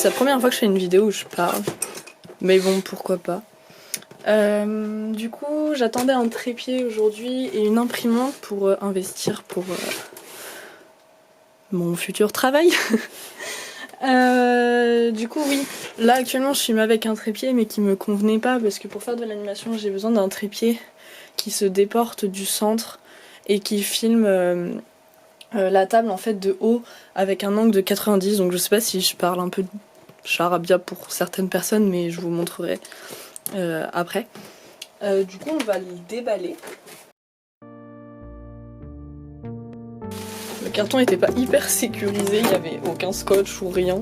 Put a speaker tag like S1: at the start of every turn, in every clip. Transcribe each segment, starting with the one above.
S1: c'est la première fois que je fais une vidéo où je parle. Mais bon, pourquoi pas. Du coup, j'attendais un trépied aujourd'hui et une imprimante pour investir pour mon futur travail. Du coup, oui, là actuellement je filme avec un trépied mais qui me convenait pas parce que pour faire de l'animation j'ai besoin d'un trépied qui se déporte du centre et qui filme la table en fait de haut avec un angle de 90. Donc je sais pas si je parle un peu de charabia pour certaines personnes, mais je vous montrerai après. Du coup, on va le déballer. Le carton n'était pas hyper sécurisé, il n'y avait aucun scotch ou rien.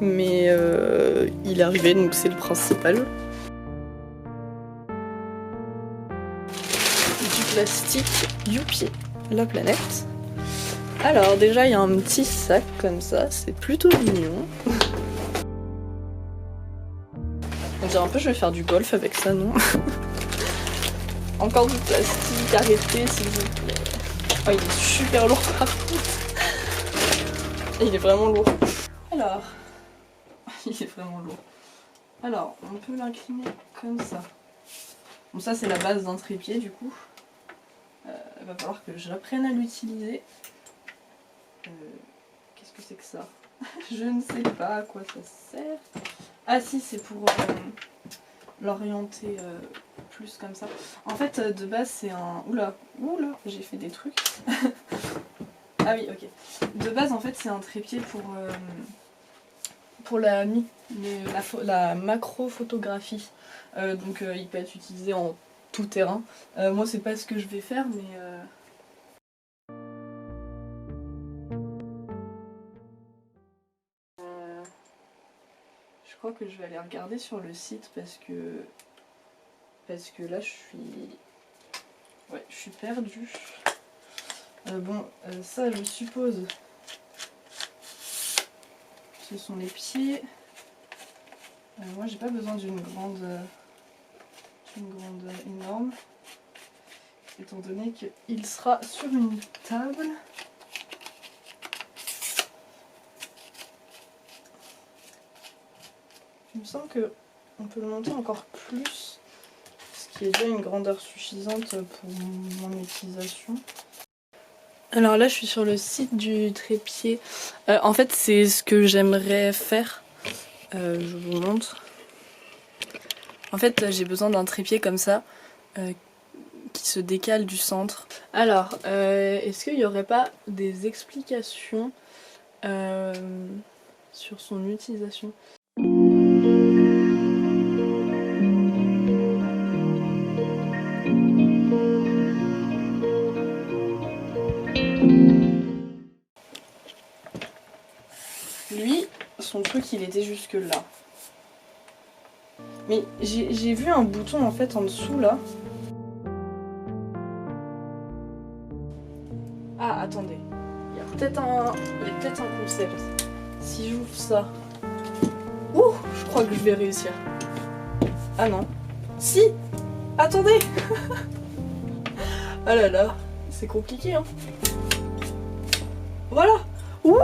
S1: Mais il est arrivé, donc c'est le principal. Du plastique, youpi, la planète. Alors déjà, il y a un petit sac comme ça, c'est plutôt mignon. On dirait un peu que je vais faire du golf avec ça, non? Encore du plastique, arrêtez s'il vous plaît. Oh, il est super lourd par contre. Il est vraiment lourd. Alors, il est vraiment lourd. Alors, on peut l'incliner comme ça. Bon, ça c'est la base d'un trépied du coup. Il va falloir que j'apprenne à l'utiliser. Qu'est-ce que c'est que ça? Je ne sais pas à quoi ça sert. Ah si, c'est pour l'orienter plus comme ça. En fait, de base c'est un... Oula, j'ai fait des trucs. Ah oui, ok. De base en fait c'est un trépied pour la macro-photographie. Donc il peut être utilisé en tout terrain. Moi c'est pas ce que je vais faire, mais... Je crois que je vais aller regarder sur le site parce que là je suis perdue. Bon, ça je suppose ce sont les pieds. Moi j'ai pas besoin d'une grande énorme, étant donné qu'il sera sur une table. Il me semble qu'on peut le monter encore plus, ce qui est déjà une grandeur suffisante pour mon utilisation. Alors là je suis sur le site du trépied. En fait c'est ce que j'aimerais faire. Je vous montre. En fait j'ai besoin d'un trépied comme ça qui se décale du centre. Alors est-ce qu'il n'y aurait pas des explications sur son utilisation? Lui, son truc il était jusque là. Mais j'ai vu un bouton en fait en dessous là. Ah attendez, il y a peut-être un concept. Si j'ouvre ça... Ouh, je crois que je vais réussir. Ah non. Si. Attendez. Ah là là, c'est compliqué hein. Voilà. Wouhou.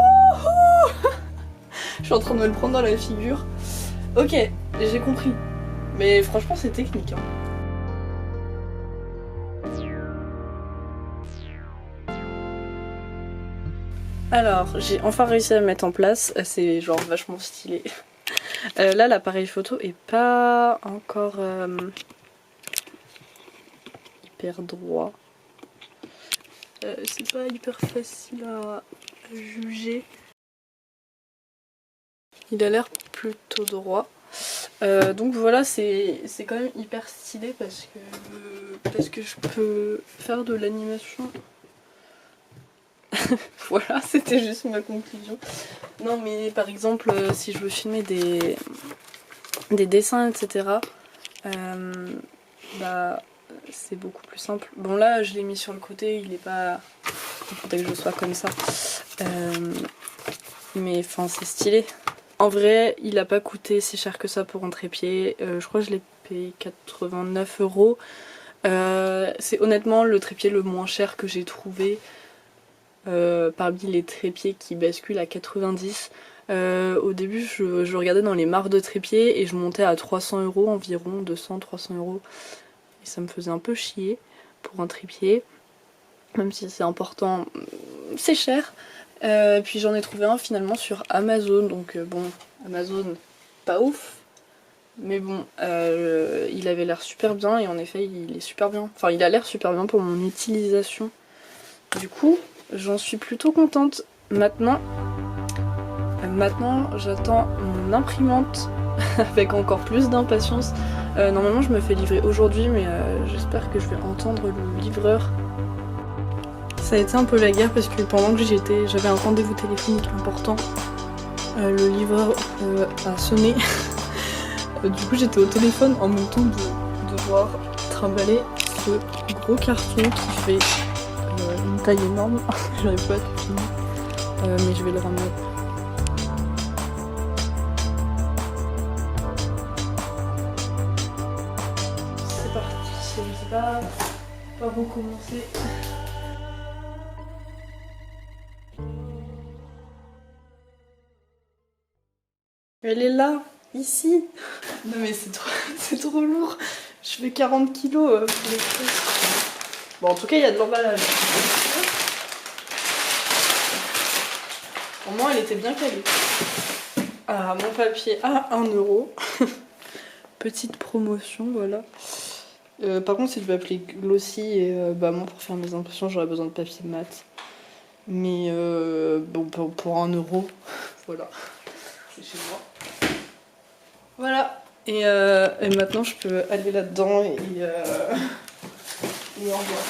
S1: Je suis en train de me le prendre dans la figure. Ok, j'ai compris. Mais franchement c'est technique hein. Alors, j'ai enfin réussi à le mettre en place, c'est genre vachement stylé. Là, l'appareil photo est pas encore hyper droit. C'est pas hyper facile à juger. Il a l'air plutôt droit. Donc voilà, c'est quand même hyper stylé parce que je peux faire de l'animation. Voilà, c'était juste ma conclusion. Non mais par exemple si je veux filmer des dessins etc. Bah c'est beaucoup plus simple. Bon là je l'ai mis sur le côté, il est pas... Il faudrait que je sois comme ça. Mais enfin c'est stylé. En vrai il a pas coûté si cher que ça pour un trépied. Je crois que je l'ai payé 89 €. C'est honnêtement le trépied le moins cher que j'ai trouvé. Parmi les trépieds qui basculent à 90, Au début je regardais dans les marques de trépied et je montais à 300 € environ, 200-300 €. Et ça me faisait un peu chier pour un trépied. Même si c'est important, c'est cher. Puis j'en ai trouvé un finalement sur Amazon. Donc bon, Amazon, pas ouf. Mais bon, il avait l'air super bien et en effet il est super bien. Enfin il a l'air super bien pour mon utilisation. Du coup, j'en suis plutôt contente. Maintenant j'attends mon imprimante avec encore plus d'impatience. Normalement je me fais livrer aujourd'hui mais j'espère que je vais entendre le livreur. Ça a été un peu la guerre parce que pendant que j'avais un rendez-vous téléphonique important, le livreur a sonné. Du coup j'étais au téléphone en même temps de devoir trimballer ce gros carton qui fait une taille énorme. J'arrive pas à tout finir, mais je vais le ramener. C'est parti, je sais pas par où commencer. Elle est là, ici. Non mais c'est trop lourd. Je fais 40 kilos pour les trucs. Bon en tout cas il y a de l'emballage. Au moins elle était bien calée. Ah mon papier à 1 €. Petite promotion, voilà. Par contre si je veux appeler Glossy et moi pour faire mes impressions j'aurais besoin de papier mat. Mais bon pour 1 €, voilà. C'est chez moi. Voilà. Et maintenant je peux aller là-dedans et au revoir.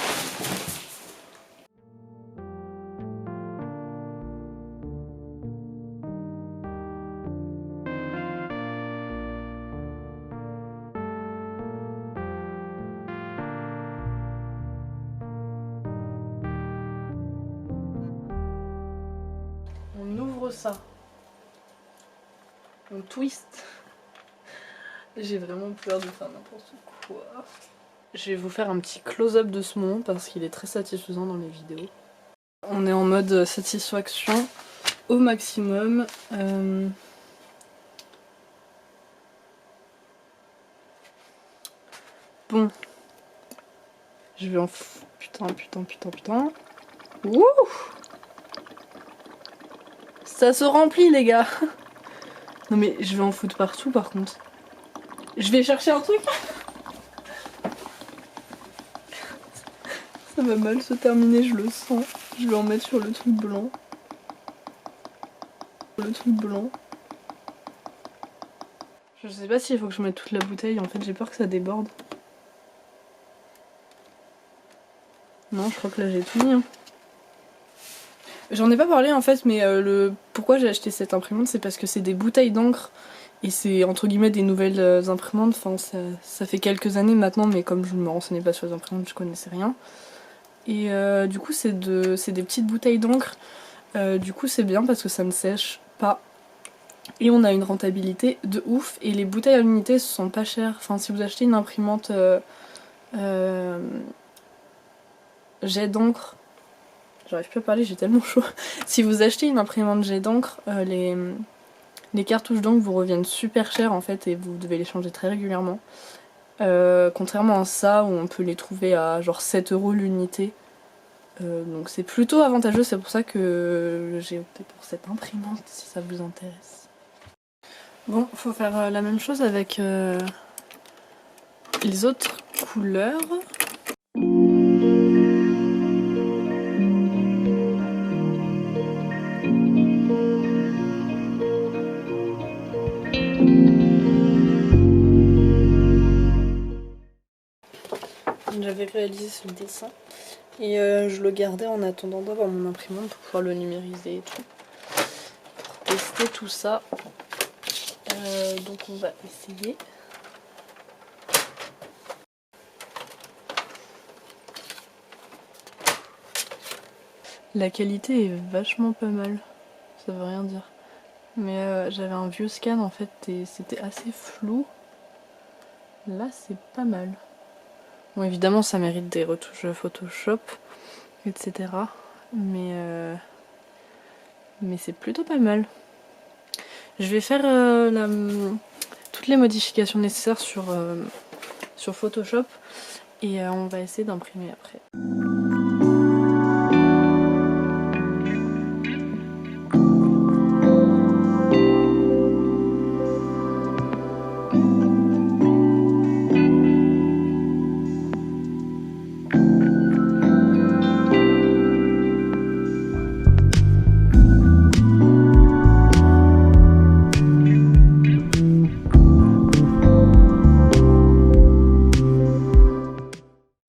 S1: On ouvre ça. On twist. J'ai vraiment peur de faire n'importe quoi. Je vais vous faire un petit close-up de ce moment parce qu'il est très satisfaisant dans les vidéos. On est en mode satisfaction au maximum. Bon. Je vais en... Putain. Wouh! Ça se remplit les gars. Non mais je vais en foutre partout par contre. Je vais chercher un truc. Ça va mal se terminer, je le sens. Je vais en mettre sur le truc blanc. Je sais pas s'il faut que je mette toute la bouteille, en fait j'ai peur que ça déborde. Non, je crois que là j'ai tout mis. Hein. J'en ai pas parlé en fait, mais pourquoi j'ai acheté cette imprimante, c'est parce que c'est des bouteilles d'encre. Et c'est entre guillemets des nouvelles imprimantes, enfin ça fait quelques années maintenant, mais comme je ne me renseignais pas sur les imprimantes, je connaissais rien. Et du coup c'est des petites bouteilles d'encre, du coup c'est bien parce que ça ne sèche pas. Et on a une rentabilité de ouf, et les bouteilles à l'unité sont pas chères. Enfin si vous achetez une imprimante jet d'encre, j'arrive plus à parler, j'ai tellement chaud. Si vous achetez une imprimante jet d'encre, les cartouches d'encre vous reviennent super cher en fait et vous devez les changer très régulièrement. Contrairement à ça où on peut les trouver à genre 7 € l'unité. Donc c'est plutôt avantageux, c'est pour ça que j'ai opté pour cette imprimante si ça vous intéresse. Bon, faut faire la même chose avec les autres couleurs. J'avais réalisé ce dessin et je le gardais en attendant d'avoir mon imprimante pour pouvoir le numériser et tout. Pour tester tout ça. Donc on va essayer. La qualité est vachement pas mal, ça veut rien dire. Mais j'avais un vieux scan en fait et c'était assez flou. Là c'est pas mal. Bon évidemment ça mérite des retouches Photoshop, etc. Mais c'est plutôt pas mal. Je vais faire toutes les modifications nécessaires sur Photoshop et on va essayer d'imprimer après.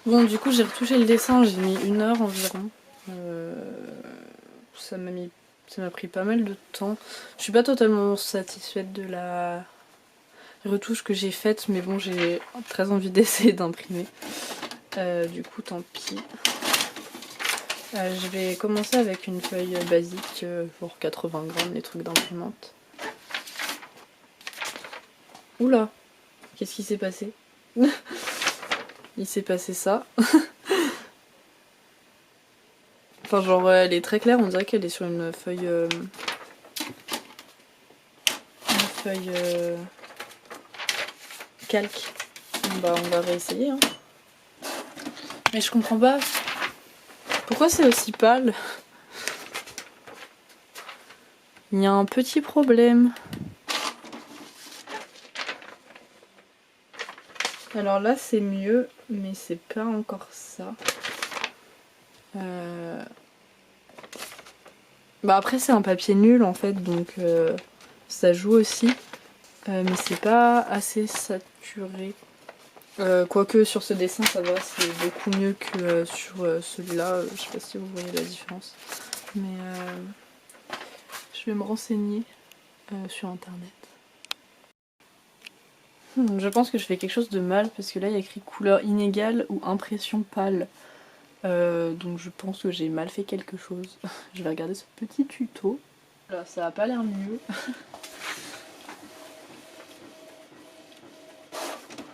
S1: Bon, du coup j'ai retouché le dessin, j'ai mis 1 heure environ. Ça m'a pris pas mal de temps. Je suis pas totalement satisfaite de la retouche que j'ai faite, mais bon, j'ai très envie d'essayer d'imprimer. Du coup, tant pis. Je vais commencer avec une feuille basique pour 80 grammes, les trucs d'imprimante. Oula, qu'est-ce qui s'est passé? Il s'est passé ça. Enfin genre elle est très claire, on dirait qu'elle est sur une feuille... calque. Bah on va réessayer hein. Mais je comprends pas. Pourquoi c'est aussi pâle? Il y a un petit problème. Alors là c'est mieux, mais c'est pas encore ça. Bah après c'est un papier nul en fait, donc ça joue aussi. Mais c'est pas assez saturé. Quoique sur ce dessin ça va, c'est beaucoup mieux que sur celui-là. Je sais pas si vous voyez la différence. Mais je vais me renseigner sur internet. Je pense que je fais quelque chose de mal parce que là il y a écrit couleur inégale ou impression pâle. Donc je pense que j'ai mal fait quelque chose. Je vais regarder ce petit tuto. Là, ça a pas l'air mieux.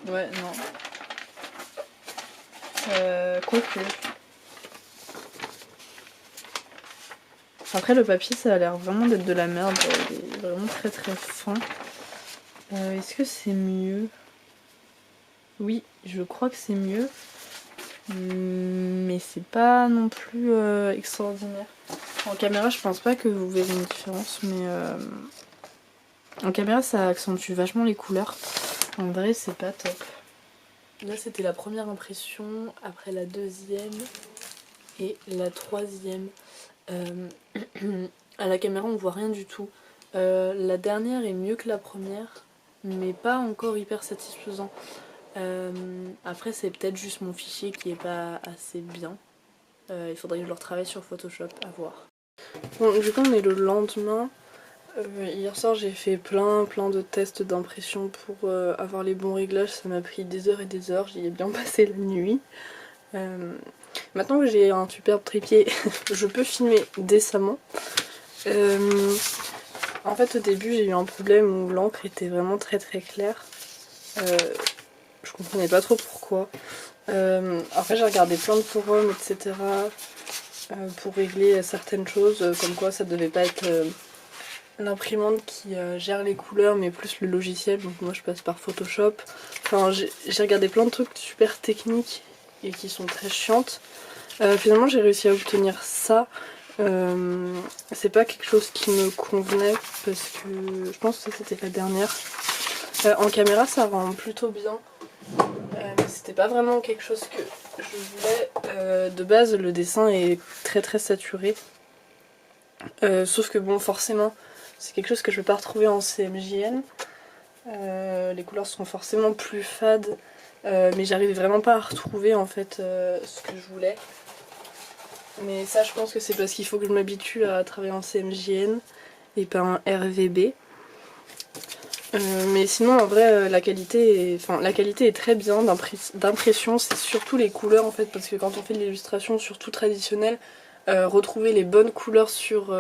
S1: Ouais, non. Quoique. Après le papier ça a l'air vraiment d'être de la merde. Il est vraiment très très fin. Est-ce que c'est mieux? Oui, je crois que c'est mieux. Mais c'est pas non plus extraordinaire. En caméra je pense pas que vous verrez une différence, mais en caméra ça accentue vachement les couleurs. En vrai c'est pas top. Là c'était la première impression, après la deuxième et la troisième. À la caméra on voit rien du tout. La dernière est mieux que la première, mais pas encore hyper satisfaisant. Après c'est peut-être juste mon fichier qui est pas assez bien. Il faudrait que je le retravaille sur Photoshop, à voir. Bon, du coup on est le lendemain. Hier soir j'ai fait plein de tests d'impression pour avoir les bons réglages. Ça m'a pris des heures et des heures, j'y ai bien passé la nuit. Maintenant que j'ai un superbe trépied, je peux filmer décemment. En fait au début j'ai eu un problème où l'encre était vraiment très claire. Je comprenais pas trop pourquoi. Après j'ai regardé plein de forums etc. Pour régler certaines choses, comme quoi ça devait pas être l'imprimante qui gère les couleurs mais plus le logiciel, donc moi je passe par Photoshop. Enfin j'ai regardé plein de trucs super techniques et qui sont très chiantes. Finalement j'ai réussi à obtenir ça. C'est pas quelque chose qui me convenait parce que je pense que c'était la dernière. En caméra ça rend plutôt bien, mais c'était pas vraiment quelque chose que je voulais. De base le dessin est très saturé, sauf que bon forcément c'est quelque chose que je vais pas retrouver en CMJN. Les couleurs seront forcément plus fades, mais j'arrivais vraiment pas à retrouver en fait ce que je voulais. Mais ça je pense que c'est parce qu'il faut que je m'habitue à travailler en CMJN et pas en RVB. Mais sinon en vrai la qualité est très bien d'impression, c'est surtout les couleurs en fait, parce que quand on fait de l'illustration surtout traditionnelle, retrouver les bonnes couleurs sur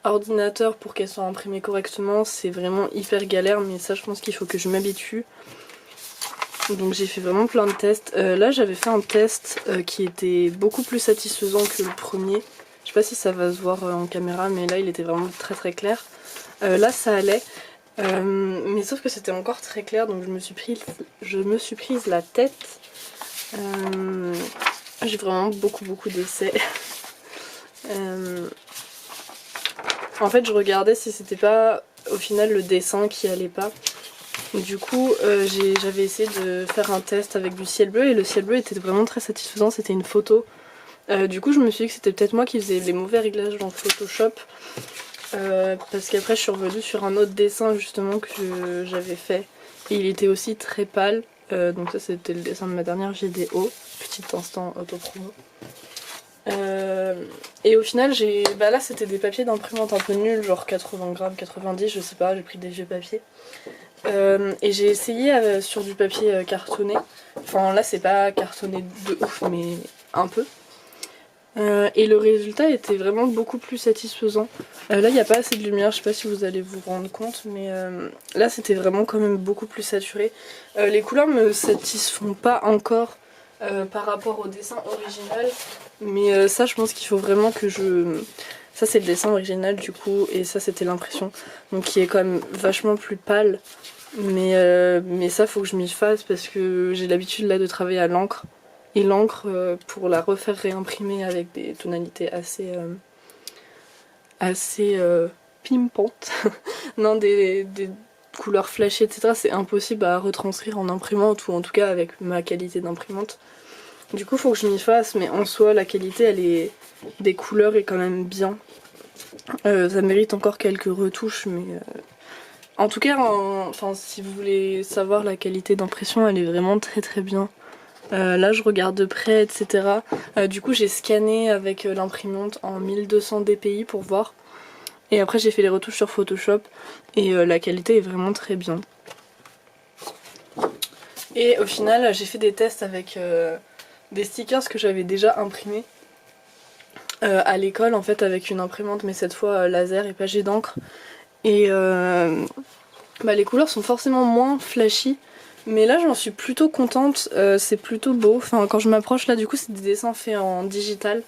S1: ordinateur pour qu'elles soient imprimées correctement c'est vraiment hyper galère, mais ça je pense qu'il faut que je m'habitue. Donc j'ai fait vraiment plein de tests. Là j'avais fait un test qui était beaucoup plus satisfaisant que le premier. Je sais pas si ça va se voir en caméra, mais là il était vraiment très clair.
S2: Là ça allait. Mais sauf que c'était encore très clair, donc je me suis prise la tête. J'ai vraiment beaucoup d'essais. En fait, je regardais si c'était pas au final le dessin qui allait pas. Du coup, j'avais essayé de faire un test avec du ciel bleu et le ciel bleu était vraiment très satisfaisant, c'était une photo. Du coup, je me suis dit que c'était peut-être moi qui faisais les mauvais réglages dans Photoshop. Parce qu'après, je suis revenue sur un autre dessin justement que j'avais fait. Et il était aussi très pâle. Donc ça, c'était le dessin de ma dernière GDO. Petit instant autopromo. Et au final, là c'était des papiers d'imprimante un peu nuls, genre 80 grammes, 90, je sais pas, j'ai pris des vieux papiers. Et j'ai essayé sur du papier cartonné. Enfin là c'est pas cartonné de ouf, mais un peu. Et le résultat était vraiment beaucoup plus satisfaisant. Là il n'y a pas assez de lumière, je sais pas si vous allez vous rendre compte, mais là c'était vraiment quand même beaucoup plus saturé. Les couleurs me satisfont pas encore par rapport au dessin original, mais ça je pense qu'il faut vraiment que je... Ça c'est le dessin original du coup, et ça c'était l'impression, donc qui est quand même vachement plus pâle. Mais ça faut que je m'y fasse parce que j'ai l'habitude là de travailler à l'encre. Et l'encre, pour la refaire réimprimer avec des tonalités assez pimpantes, non, des couleurs flashy, etc., c'est impossible à retranscrire en imprimante, ou en tout cas avec ma qualité d'imprimante. Du coup, faut que je m'y fasse, mais en soi, la qualité des couleurs est quand même bien. Ça mérite encore quelques retouches, mais en tout cas, si vous voulez savoir la qualité d'impression, elle est vraiment très bien. Là je regarde de près, etc. Du coup j'ai scanné avec l'imprimante en 1200 dpi pour voir. Et après j'ai fait les retouches sur Photoshop et la qualité est vraiment très bien. Et au final j'ai fait des tests avec des stickers que j'avais déjà imprimés à l'école en fait avec une imprimante, mais cette fois laser et pas jet d'encre. Et les couleurs sont forcément moins flashy. Mais là j'en suis plutôt contente, c'est plutôt beau. Enfin quand je m'approche là du coup c'est des dessins faits en digital.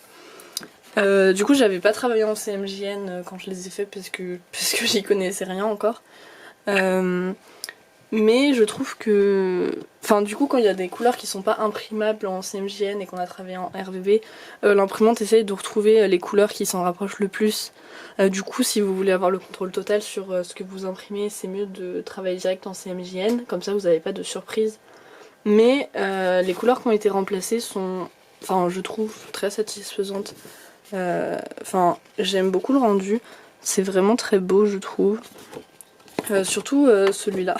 S2: Du coup j'avais pas travaillé en CMJN quand je les ai faits parce que j'y connaissais rien encore. Mais je trouve que... Enfin du coup quand il y a des couleurs qui sont pas imprimables en CMJN et qu'on a travaillé en RVB, l'imprimante essaye de retrouver les couleurs qui s'en rapprochent le plus. Du coup si vous voulez avoir le contrôle total sur ce que vous imprimez, c'est mieux de travailler direct en CMJN, comme ça vous n'avez pas de surprise. Mais les couleurs qui ont été remplacées sont, je trouve, très satisfaisantes. J'aime beaucoup le rendu, c'est vraiment très beau je trouve. Surtout celui-là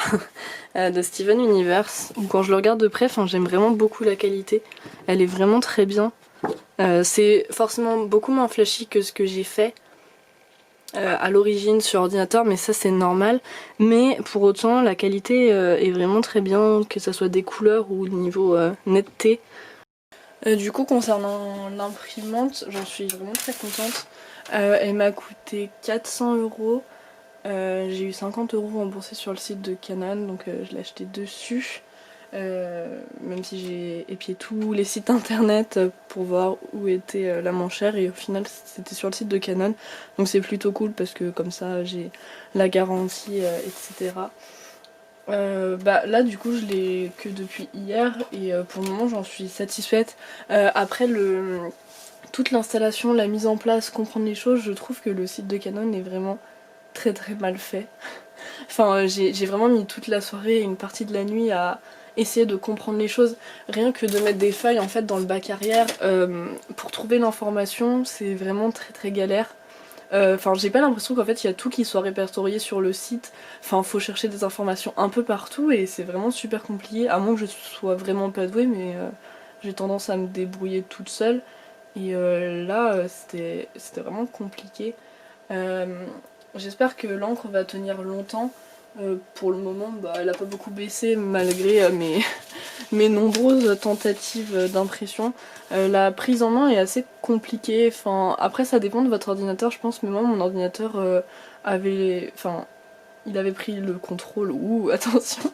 S2: de Steven Universe, où quand je le regarde de près, j'aime vraiment beaucoup la qualité. Elle est vraiment très bien. C'est forcément beaucoup moins flashy que ce que j'ai fait à l'origine sur ordinateur, mais ça c'est normal. Mais pour autant la qualité est vraiment très bien, que ça soit des couleurs ou au niveau netteté. Du coup concernant l'imprimante, j'en suis vraiment très contente. Elle m'a coûté 400 €. J'ai eu 50 € remboursés sur le site de Canon, donc je l'ai acheté dessus. Même si j'ai épié tous les sites internet pour voir où était la moins chère, et au final c'était sur le site de Canon, donc c'est plutôt cool parce que comme ça j'ai la garantie, etc. Là du coup je l'ai que depuis hier et pour le moment j'en suis satisfaite. Après toute l'installation, la mise en place, comprendre les choses, je trouve que le site de Canon est vraiment très mal fait. J'ai vraiment mis toute la soirée et une partie de la nuit à essayer de comprendre les choses. Rien que de mettre des feuilles en fait dans le bac arrière pour trouver l'information, c'est vraiment très galère. J'ai pas l'impression qu'en fait il y a tout qui soit répertorié sur le site. Faut chercher des informations un peu partout et c'est vraiment super compliqué, à moins que je sois vraiment pas douée, mais j'ai tendance à me débrouiller toute seule. Et là c'était vraiment compliqué. J'espère que l'encre va tenir longtemps. Pour le moment, elle a pas beaucoup baissé malgré mes nombreuses tentatives d'impression. La prise en main est assez compliquée. Après, ça dépend de votre ordinateur, je pense. Mais moi, mon ordinateur il avait pris le contrôle. Attention,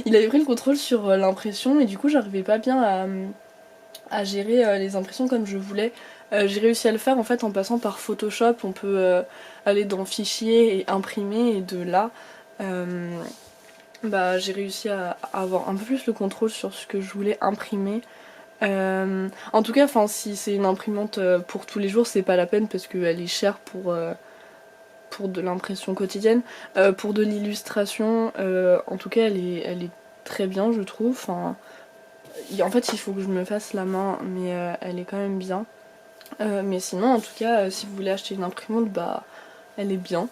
S2: il avait pris le contrôle sur l'impression et du coup, j'arrivais pas bien à gérer les impressions comme je voulais. J'ai réussi à le faire en fait en passant par Photoshop. On peut aller dans Fichier et imprimer, et de là j'ai réussi à avoir un peu plus le contrôle sur ce que je voulais imprimer. En tout cas, si c'est une imprimante pour tous les jours, c'est pas la peine parce qu'elle est chère pour de l'impression quotidienne. Pour de l'illustration, en tout cas, elle est très bien, je trouve. En fait, il faut que je me fasse la main, mais elle est quand même bien. Mais sinon, en tout cas, si vous voulez acheter une imprimante, elle est bien.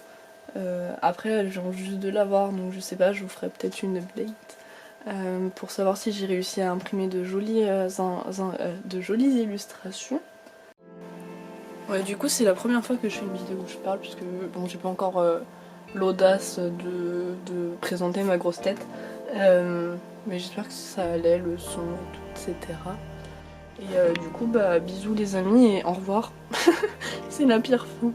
S2: Après, j'ai envie juste de l'avoir, donc je sais pas, je vous ferai peut-être une update pour savoir si j'ai réussi à imprimer de jolies illustrations. Ouais, du coup, c'est la première fois que je fais une vidéo où je parle, puisque bon, j'ai pas encore l'audace de présenter ma grosse tête. Mais j'espère que ça allait, le son, etc. Et du coup, bisous les amis et au revoir. C'est la pire fin.